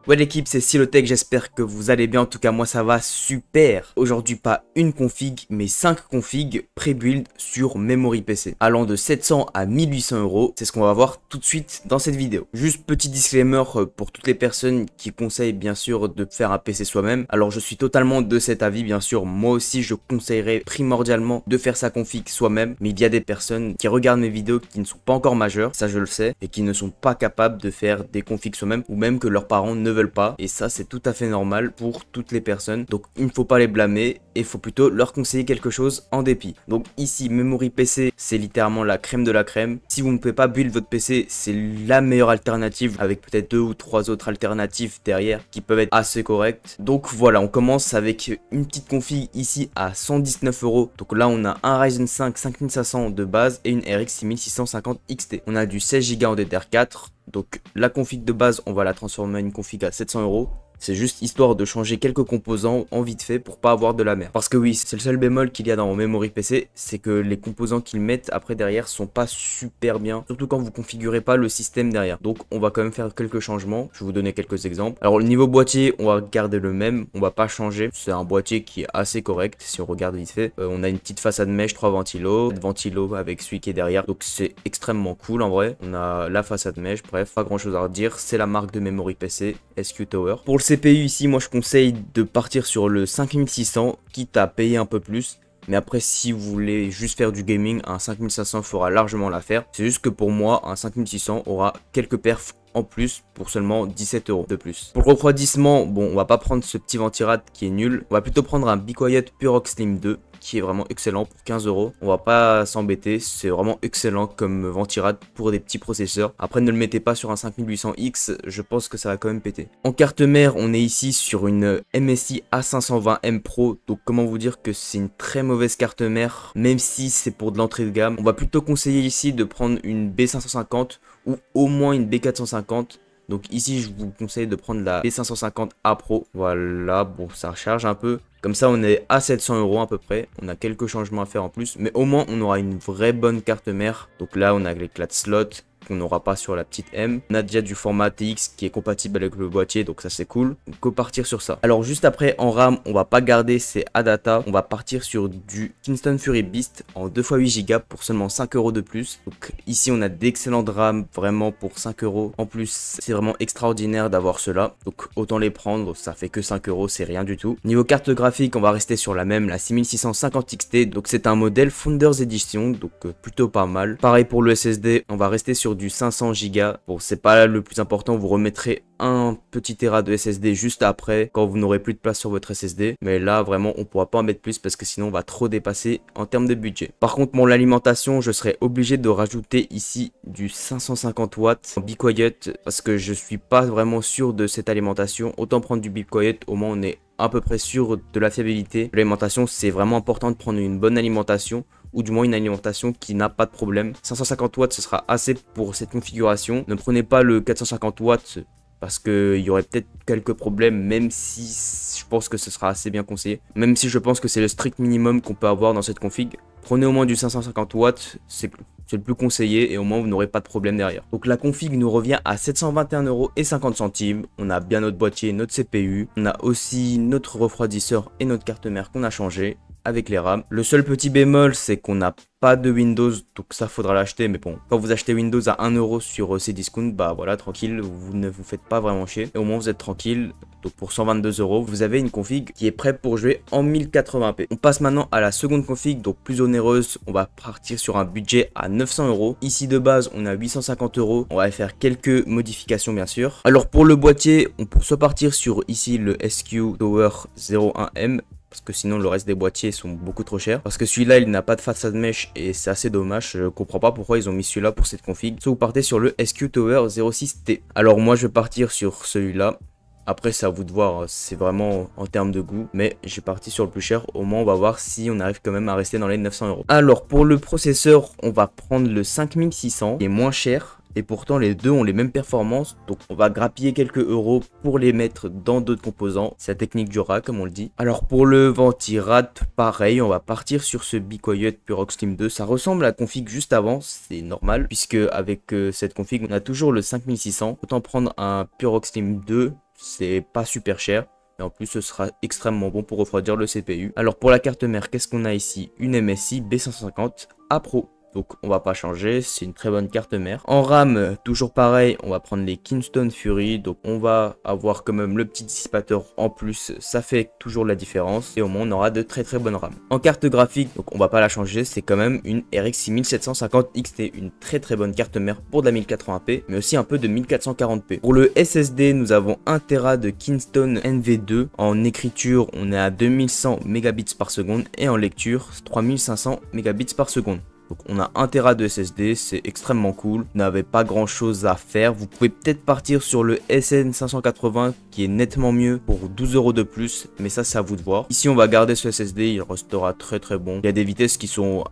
Ouais l'équipe, c'est Silotech, j'espère que vous allez bien, en tout cas moi ça va super. Aujourd'hui pas une config, mais 5 configs pré-build sur Memory PC, allant de 700 à 1800 euros, c'est ce qu'on va voir tout de suite dans cette vidéo. Juste petit disclaimer pour toutes les personnes qui conseillent bien sûr de faire un PC soi-même. Alors je suis totalement de cet avis, bien sûr, moi aussi je conseillerais primordialement de faire sa config soi-même, mais il y a des personnes qui regardent mes vidéos qui ne sont pas encore majeures, ça je le sais, et qui ne sont pas capables de faire des configs soi-même, ou même que leurs parents ne veulent pas, et ça c'est tout à fait normal pour toutes les personnes, donc il ne faut pas les blâmer et il faut plutôt leur conseiller quelque chose en dépit. Donc ici Memory PC c'est littéralement la crème de la crème. Si vous ne pouvez pas build votre PC, c'est la meilleure alternative, avec peut-être 2 ou 3 autres alternatives derrière qui peuvent être assez correctes. Donc voilà, on commence avec une petite config ici à 119 euros. Donc là on a un Ryzen 5 5500 de base et une RX 6650 XT. On a du 16 Go en DDR4. Donc la config de base, on va la transformer en une config à 700 euros. C'est juste histoire de changer quelques composants en vite fait pour pas avoir de la merde. Parce que oui, c'est le seul bémol qu'il y a dans mon Memory PC, c'est que les composants qu'ils mettent après derrière sont pas super bien. Surtout quand vous configurez pas le système derrière. Donc on va quand même faire quelques changements. Je vais vous donner quelques exemples. Alors le niveau boîtier, on va garder le même. On va pas changer. C'est un boîtier qui est assez correct si on regarde vite fait. On a une petite façade mèche, 3 ventilos. Ventilo avec celui qui est derrière. Donc c'est extrêmement cool en vrai. On a la façade mèche. Bref, pas grand chose à redire. C'est la marque de Memory PC, SQ Tower. Pour le CPU ici, moi je conseille de partir sur le 5600, quitte à payer un peu plus. Mais après, si vous voulez juste faire du gaming, un 5500 fera largement l'affaire. C'est juste que pour moi, un 5600 aura quelques perfs en plus pour seulement 17 euros de plus. Pour le refroidissement, bon, on va pas prendre ce petit ventirad qui est nul. On va plutôt prendre un Be Quiet Purox Slim 2 qui est vraiment excellent pour 15 euros. On va pas s'embêter, c'est vraiment excellent comme ventirad pour des petits processeurs. Après, ne le mettez pas sur un 5800X, je pense que ça va quand même péter. En carte mère, on est ici sur une MSI A520M Pro. Donc comment vous dire que c'est une très mauvaise carte mère, même si c'est pour de l'entrée de gamme. On va plutôt conseiller ici de prendre une B550 ou au moins une B450. Donc ici je vous conseille de prendre la B550A Pro. Voilà, bon ça recharge un peu. Comme ça on est à 700 euros à peu près. On a quelques changements à faire en plus. Mais au moins on aura une vraie bonne carte mère. Donc là on a l'éclat de slot qu'on n'aura pas sur la petite M. On a déjà du format TX qui est compatible avec le boîtier, donc ça c'est cool. On peut partir sur ça. Alors juste après en RAM, on va pas garder ces ADATA. On va partir sur du Kingston Fury Beast en 2x8 Go pour seulement 5 euros de plus. Donc ici on a d'excellentes RAM vraiment pour 5 euros. En plus c'est vraiment extraordinaire d'avoir cela. Donc autant les prendre, ça fait que 5 euros, c'est rien du tout. Niveau carte graphique, on va rester sur la même, la 6650 XT. Donc c'est un modèle Founders Edition, donc plutôt pas mal. Pareil pour le SSD, on va rester sur du 500 Go. Bon, c'est pas le plus important, vous remettrez un petit Tera de SSD juste après quand vous n'aurez plus de place sur votre SSD. Mais là, vraiment, on pourra pas en mettre plus parce que sinon on va trop dépasser en termes de budget. Par contre, pour l'alimentation, je serais obligé de rajouter ici du 550 watts en Be Quiet parce que je suis pas vraiment sûr de cette alimentation. Autant prendre du Be Quiet, au moins on est à peu près sûr de la fiabilité. L'alimentation, c'est vraiment important de prendre une bonne alimentation, ou du moins une alimentation qui n'a pas de problème. 550 watts, ce sera assez pour cette configuration. Ne prenez pas le 450 watts parce qu'il y aurait peut-être quelques problèmes, même si je pense que ce sera assez bien conseillé. Même si je pense que c'est le strict minimum qu'on peut avoir dans cette config. Prenez au moins du 550 watts, c'est le plus conseillé et au moins vous n'aurez pas de problème derrière. Donc la config nous revient à 721 euros et 50 centimes. On a bien notre boîtier, notre CPU. On a aussi notre refroidisseur et notre carte mère qu'on a changé avec les RAM. Le seul petit bémol, c'est qu'on n'a pas de Windows, donc ça faudra l'acheter. Mais bon, quand vous achetez Windows à 1 euro sur Cdiscount, bah voilà, tranquille, vous ne vous faites pas vraiment chier. Et au moins vous êtes tranquille. Donc pour 122 euros, vous avez une config qui est prête pour jouer en 1080p. On passe maintenant à la seconde config, donc plus onéreuse. On va partir sur un budget à 900 euros. Ici de base, on a 850 euros. On va faire quelques modifications bien sûr. Alors pour le boîtier, on peut soit partir sur ici le SQ Tower 01M. Parce que sinon le reste des boîtiers sont beaucoup trop chers. Parce que celui-là il n'a pas de façade mesh et c'est assez dommage. Je comprends pas pourquoi ils ont mis celui-là pour cette config. Soit vous partez sur le SQ Tower 06T. Alors moi je vais partir sur celui-là. Après c'est à vous de voir, c'est vraiment en termes de goût. Mais j'ai parti sur le plus cher. Au moins on va voir si on arrive quand même à rester dans les 900 euros. Alors pour le processeur, on va prendre le 5600 qui est moins cher. Et pourtant les deux ont les mêmes performances, donc on va grappiller quelques euros pour les mettre dans d'autres composants. C'est la technique du rat comme on le dit. Alors pour le ventirad, pareil, on va partir sur ce Be Quiet Purox Slim 2. Ça ressemble à la config juste avant, c'est normal, puisque avec cette config on a toujours le 5600. Autant prendre un Purox Slim 2 c'est pas super cher. Et en plus, ce sera extrêmement bon pour refroidir le CPU. Alors pour la carte mère, qu'est-ce qu'on a ici? Une MSI B150 A Pro. Donc on va pas changer, c'est une très bonne carte mère. En RAM, toujours pareil, on va prendre les Kingston Fury. Donc on va avoir quand même le petit dissipateur en plus, ça fait toujours la différence. Et au moins on aura de très bonnes RAM. En carte graphique, donc on va pas la changer, c'est quand même une RX 6750 XT. Une très bonne carte mère pour de la 1080p, mais aussi un peu de 1440p. Pour le SSD, nous avons 1 Tera de Kingston NV2. En écriture, on est à 2100 Mbps par seconde et en lecture, 3500 Mbps par seconde. Donc on a 1 Tera de SSD, c'est extrêmement cool. Vous n'avez pas grand chose à faire. Vous pouvez peut-être partir sur le SN580 qui est nettement mieux pour 12 € de plus. Mais ça c'est à vous de voir. Ici on va garder ce SSD, il restera très bon. Il y a des vitesses qui sont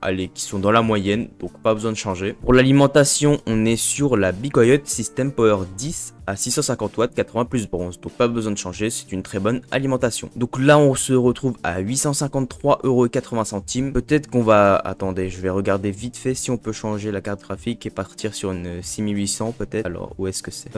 dans la moyenne, donc pas besoin de changer. Pour l'alimentation, on est sur la BeQuiet System Power 10 à 650 watts, 80 plus bronze. Donc pas besoin de changer, c'est une très bonne alimentation. Donc là on se retrouve à 853,80 €. Peut-être qu'on va... Attendez, je vais regarder vite fait si on peut changer la carte graphique et partir sur une 6800 peut-être. Alors où est-ce que c'est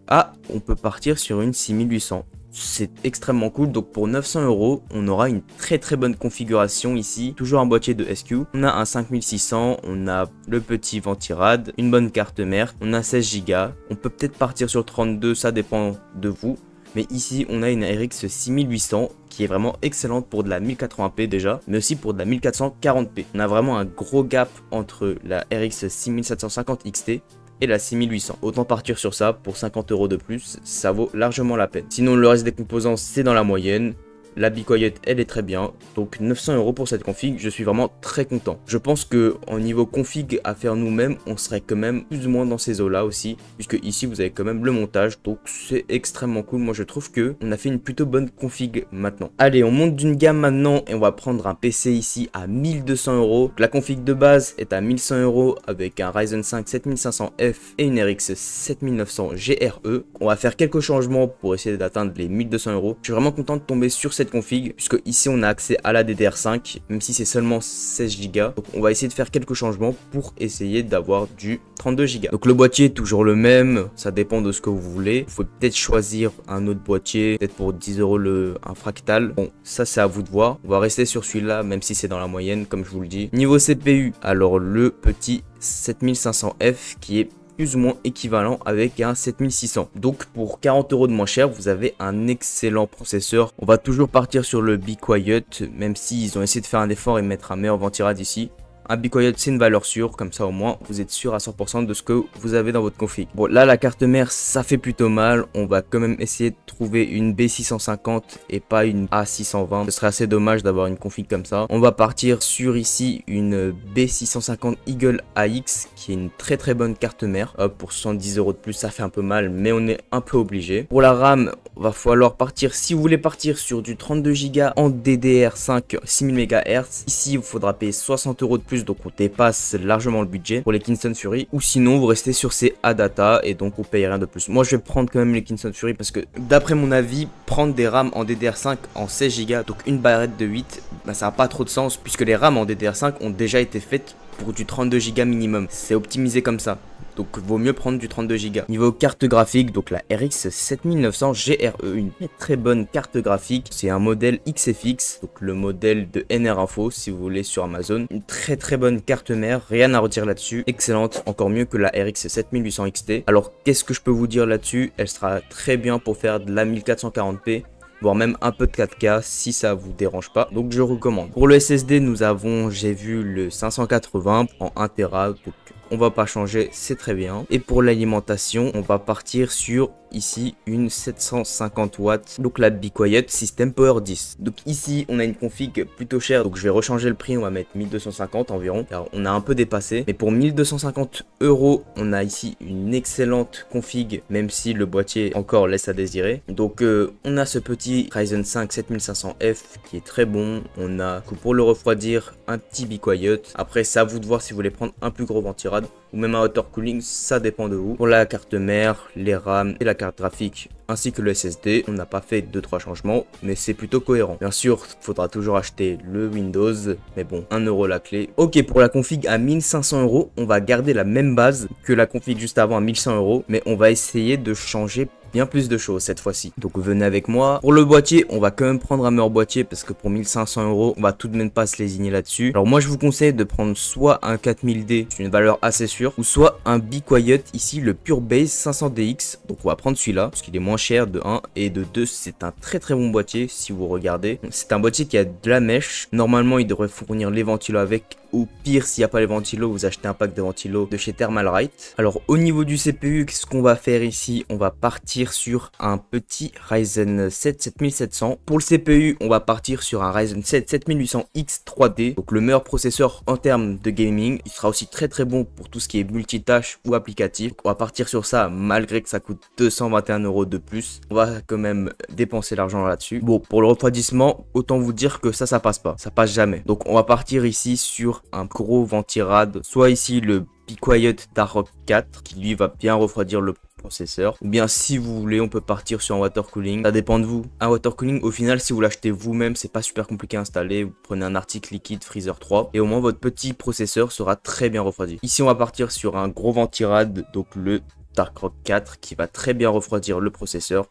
Ah, on peut partir sur une 6800. C'est extrêmement cool. Donc pour 900 €, on aura une très bonne configuration ici. Toujours un boîtier de SQ. On a un 5600, on a le petit ventirad, une bonne carte mère, on a 16 Go. On peut peut-être partir sur 32, ça dépend de vous. Mais ici, on a une RX 6800 qui est vraiment excellente pour de la 1080p déjà, mais aussi pour de la 1440p. On a vraiment un gros gap entre la RX 6750 XT et la 6800. Autant partir sur ça pour 50 € de plus, ça vaut largement la peine. Sinon, le reste des composants, c'est dans la moyenne. La BeQuiet, elle est très bien. Donc 900 € pour cette config, je suis vraiment très content. Je pense que en niveau config à faire nous-mêmes, on serait quand même plus ou moins dans ces eaux-là aussi. Puisque ici, vous avez quand même le montage. Donc c'est extrêmement cool. Moi, je trouve que on a fait une plutôt bonne config maintenant. Allez, on monte d'une gamme maintenant et on va prendre un PC ici à 1200 €. La config de base est à 1100 € avec un Ryzen 5 7500F et une RX 7900 GRE. On va faire quelques changements pour essayer d'atteindre les 1200 €. Je suis vraiment content de tomber sur cette config puisque ici on a accès à la DDR5 même si c'est seulement 16 Go. Donc on va essayer de faire quelques changements pour essayer d'avoir du 32 Go. Donc le boîtier est toujours le même, ça dépend de ce que vous voulez. Vous pouvez peut-être choisir un autre boîtier, peut-être pour 10 € un fractal. Bon, ça c'est à vous de voir. On va rester sur celui-là même si c'est dans la moyenne comme je vous le dis. Niveau CPU, alors le petit 7500F qui est plus ou moins équivalent avec un 7600. Donc pour 40 € de moins cher, vous avez un excellent processeur. On va toujours partir sur le BeQuiet, même s'ils ont essayé de faire un effort et mettre un meilleur ventirad ici. Un BeQuiet, c'est une valeur sûre, comme ça au moins vous êtes sûr à 100% de ce que vous avez dans votre config. Bon, là la carte mère, ça fait plutôt mal. On va quand même essayer de trouver une B650 et pas une A620. Ce serait assez dommage d'avoir une config comme ça. On va partir sur ici une B650 Eagle AX qui est une très bonne carte mère. Hop, pour 70 € de plus, ça fait un peu mal, mais on est un peu obligé. Pour la RAM, va falloir partir, si vous voulez partir sur du 32 Go en DDR5 6000 MHz, ici il vous faudra payer 60 € de plus, donc on dépasse largement le budget pour les Kingston Fury, ou sinon vous restez sur ces ADATA et donc on paye rien de plus. Moi je vais prendre quand même les Kingston Fury parce que d'après mon avis, prendre des RAM en DDR5 en 16 Go, donc une barrette de 8, bah, ça n'a pas trop de sens puisque les RAM en DDR5 ont déjà été faites pour du 32 Go minimum. C'est optimisé comme ça. Donc vaut mieux prendre du 32 Go. Niveau carte graphique, donc la RX 7900 GRE, une très bonne carte graphique. C'est un modèle XFX, donc le modèle de NR Info si vous voulez sur Amazon. Une très bonne carte mère, rien à redire là-dessus. Excellente, encore mieux que la RX 7800 XT. Alors qu'est-ce que je peux vous dire là-dessus? Elle sera très bien pour faire de la 1440p. Voire même un peu de 4K si ça vous dérange pas, donc je recommande. Pour le SSD, nous avons, j'ai vu le 580 en 1 Tera, donc on va pas changer, c'est très bien. Et pour l'alimentation, on va partir sur ici une 750 watts, donc la BeQuiet System Power 10. Donc ici on a une config plutôt chère, donc je vais rechanger le prix, on va mettre 1250 environ, car on a un peu dépassé. Mais pour 1250 €, on a ici une excellente config, même si le boîtier encore laisse à désirer. Donc on a ce petit Ryzen 5 7500F qui est très bon. On a pour le refroidir un petit BeQuiet. Après c'est à vous de voir si vous voulez prendre un plus gros ventirad ou même un water cooling, ça dépend de vous. Pour la carte mère, les RAM et la carte graphique ainsi que le SSD, on n'a pas fait 2-3 changements, mais c'est plutôt cohérent. Bien sûr, il faudra toujours acheter le Windows, mais bon, 1 € la clé. Ok, pour la config à 1500 €, on va garder la même base que la config juste avant à 1100 €, mais on va essayer de changer bien plus de choses cette fois-ci. Donc venez avec moi. Pour le boîtier, on va quand même prendre un meilleur boîtier parce que pour 1500 €, on va tout de même pas se lésigner là-dessus. Alors moi je vous conseille de prendre soit un 4000D, c'est une valeur assez sûre, ou soit un Be Quiet, ici le Pure Base 500DX. Donc on va prendre celui-là parce qu'il est moins cher de 1 et de 2 c'est un très bon boîtier si vous regardez. C'est un boîtier qui a de la mèche. Normalement il devrait fournir les ventilos avec. Ou pire, s'il n'y a pas les ventilos, vous achetez un pack de ventilos de chez Thermalright. Alors au niveau du CPU, qu'est-ce qu'on va faire ici? On va partir sur un petit Ryzen 7 7700. Pour le CPU, on va partir sur un Ryzen 7 7800X 3D. Donc le meilleur processeur en termes de gaming. Il sera aussi très bon pour tout ce qui est multitâche ou applicatif. Donc, on va partir sur ça malgré que ça coûte 221 € de plus. On va quand même dépenser l'argent là-dessus. Bon, pour le refroidissement, autant vous dire que ça passe pas. Ça passe jamais. Donc on va partir ici sur un gros ventirad, soit ici le Be Quiet Dark 4 qui lui va bien refroidir le processeur, ou bien si vous voulez on peut partir sur un water cooling, ça dépend de vous. Un water cooling au final si vous l'achetez vous-même c'est pas super compliqué à installer, vous prenez un article liquide Freezer 3 et au moins votre petit processeur sera très bien refroidi. Ici on va partir sur un gros ventirad, donc le Dark 4 qui va très bien refroidir le processeur.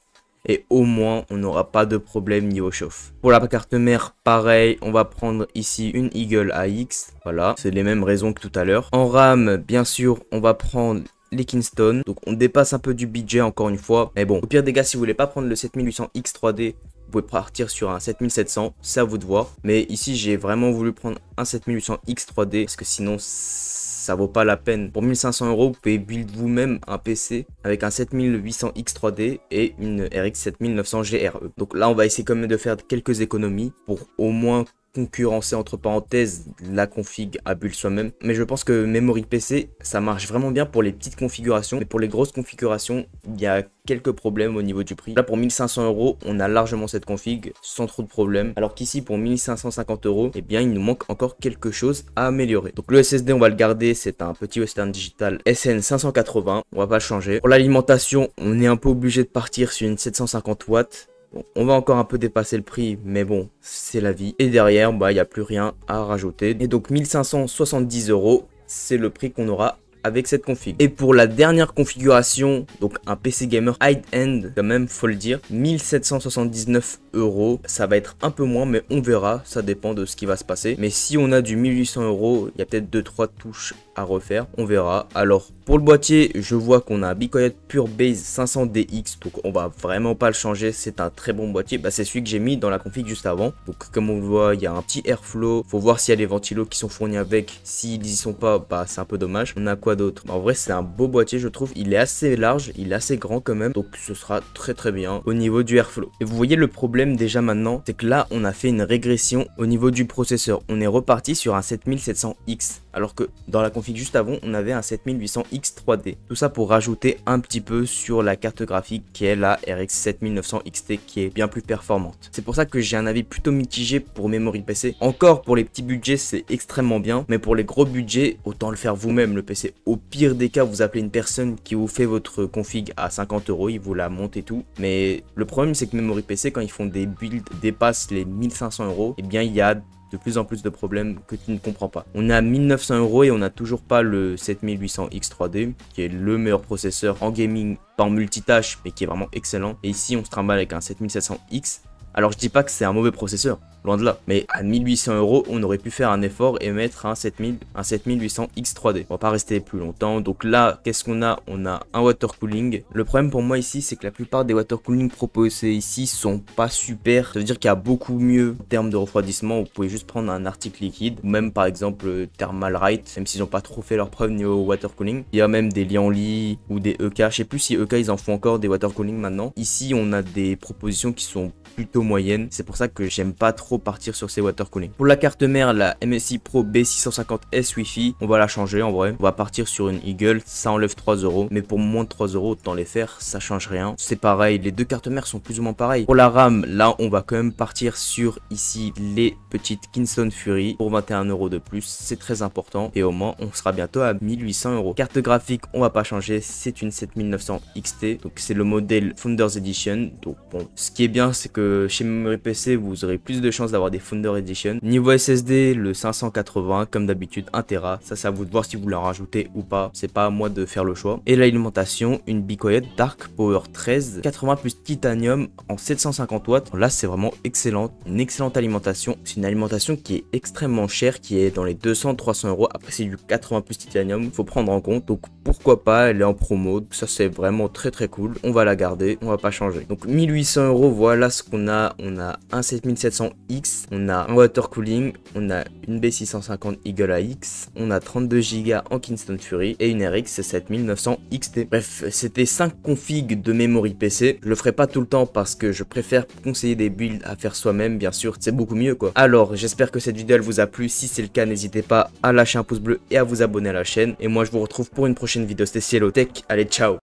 Et au moins, on n'aura pas de problème niveau chauffe. Pour la carte mère, pareil, on va prendre ici une Eagle AX. Voilà, c'est les mêmes raisons que tout à l'heure. En RAM, bien sûr, on va prendre les Kingston. Donc, on dépasse un peu du budget encore une fois. Mais bon, au pire des cas, si vous voulez pas prendre le 7800X 3D, vous pouvez partir sur un 7700. C'est à vous de voir. Mais ici, j'ai vraiment voulu prendre un 7800X 3D parce que sinon ça vaut pas la peine. Pour 1500 €, vous pouvez build vous-même un PC avec un 7800X 3D et une RX 7900 GRE. Donc là, on va essayer quand même de faire quelques économies pour au moins concurrencer entre parenthèses la config à build soi-même. Mais je pense que Memory PC, ça marche vraiment bien pour les petites configurations. Mais pour les grosses configurations, il y a quelques problèmes au niveau du prix. Là, pour 1500 €, on a largement cette config sans trop de problèmes. Alors qu'ici, pour 1550 €, eh bien, il nous manque encore quelque chose à améliorer. Donc le SSD, on va le garder. C'est un petit Western Digital SN580. On va pas le changer. Pour l'alimentation, on est un peu obligé de partir sur une 750 watts. Bon, on va encore un peu dépasser le prix, mais bon, c'est la vie. Et derrière, bah, il n'y a plus rien à rajouter. Et donc, 1570 €, c'est le prix qu'on aura avec cette config. Et pour la dernière configuration, donc un PC gamer high-end, quand même, faut le dire, 1779 €. Ça va être un peu moins, mais on verra. Ça dépend de ce qui va se passer. Mais si on a du 1800 €, il y a peut-être 2-3 touches à refaire. On verra. Alors, pour le boîtier, je vois qu'on a un Be Quiet Pure Base 500DX. Donc, on va vraiment pas le changer. C'est un très bon boîtier. Bah, c'est celui que j'ai mis dans la config juste avant. Donc, comme on le voit, il y a un petit airflow. Faut voir s'il y a les ventilos qui sont fournis avec. S'ils y sont pas, bah, c'est un peu dommage. On a quoi d'autre? En vrai, c'est un beau boîtier, je trouve. Il est assez large. Il est assez grand quand même. Donc, ce sera très bien au niveau du airflow. Et vous voyez le problème déjà maintenant, c'est que là, on a fait une régression au niveau du processeur. On est reparti sur un 7700X. Alors que dans la config juste avant, on avait un 7800X 3D. Tout ça pour rajouter un petit peu sur la carte graphique qui est la RX 7900 XT qui est bien plus performante. C'est pour ça que j'ai un avis plutôt mitigé pour Memory PC. Encore pour les petits budgets, c'est extrêmement bien. Mais pour les gros budgets, autant le faire vous-même le PC. Au pire des cas, vous appelez une personne qui vous fait votre config à 50 €, il vous la monte et tout. Mais le problème, c'est que Memory PC, quand ils font des builds dépassent les 1500 €, et bien il y a de plus en plus de problèmes que tu ne comprends pas. On a 1900 € et on n'a toujours pas le 7800X 3D qui est le meilleur processeur en gaming, pas en multitâche mais qui est vraiment excellent. Et ici on se trimballe avec un 7700X. Alors je dis pas que c'est un mauvais processeur, loin de là. Mais à 1800 €, on aurait pu faire un effort et mettre un 7800X 3D. On va pas rester plus longtemps. Donc là, qu'est-ce qu'on a? On a un water cooling. Le problème pour moi ici, c'est que la plupart des water cooling proposés ici sont pas super. Ça veut dire qu'il y a beaucoup mieux en termes de refroidissement. Vous pouvez juste prendre un article liquide. Ou même par exemple Thermalright, même s'ils n'ont pas trop fait leur preuve niveau water cooling. Il y a même des Lianli ou des EK. Je sais plus si EK ils en font encore des water cooling maintenant. Ici, on a des propositions qui sont plutôt moyenne. C'est pour ça que j'aime pas trop partir sur ces water cooling. Pour la carte mère, la MSI Pro B650S Wi-Fi, on va la changer en vrai. On va partir sur une Eagle, ça enlève 3 €. Mais pour moins de 3 €, autant les faire, ça change rien. C'est pareil, les deux cartes mères sont plus ou moins pareilles. Pour la RAM, là on va quand même partir sur ici les petites Kingston Fury pour 21 € de plus. C'est très important et au moins on sera bientôt à 1800 €. Carte graphique, on va pas changer, c'est une 7900 XT. Donc c'est le modèle Founders Edition. Donc bon, ce qui est bien, c'est que chez Memory PC, vous aurez plus de chances d'avoir des Founder Edition. Niveau SSD, le 580, comme d'habitude 1 Tera. Ça, c'est à vous de voir si vous l'en rajoutez ou pas. C'est pas à moi de faire le choix. Et l'alimentation, une Be Quiet Dark Power 13, 80 plus titanium en 750 watts. Là, c'est vraiment excellent. Une excellente alimentation. C'est une alimentation qui est extrêmement chère, qui est dans les 200-300 euros. Après, c'est du 80 plus titanium. Faut prendre en compte. Donc, pourquoi pas, elle est en promo. Ça, c'est vraiment très très cool. On va la garder. On va pas changer. Donc, 1800 euros, voilà ce qu'on a. On a un 7700X. On a un water cooling. On a une B650 Eagle AX. On a 32 Go en Kingston Fury. Et une RX 7900 XT. Bref, c'était 5 configs de Memory PC. Je le ferai pas tout le temps parce que je préfère conseiller des builds à faire soi-même, bien sûr, c'est beaucoup mieux quoi. Alors, j'espère que cette vidéo elle vous a plu. Si c'est le cas, n'hésitez pas à lâcher un pouce bleu et à vous abonner à la chaîne. Et moi, je vous retrouve pour une prochaine vidéo. C'était Cielo Tech. Allez, ciao!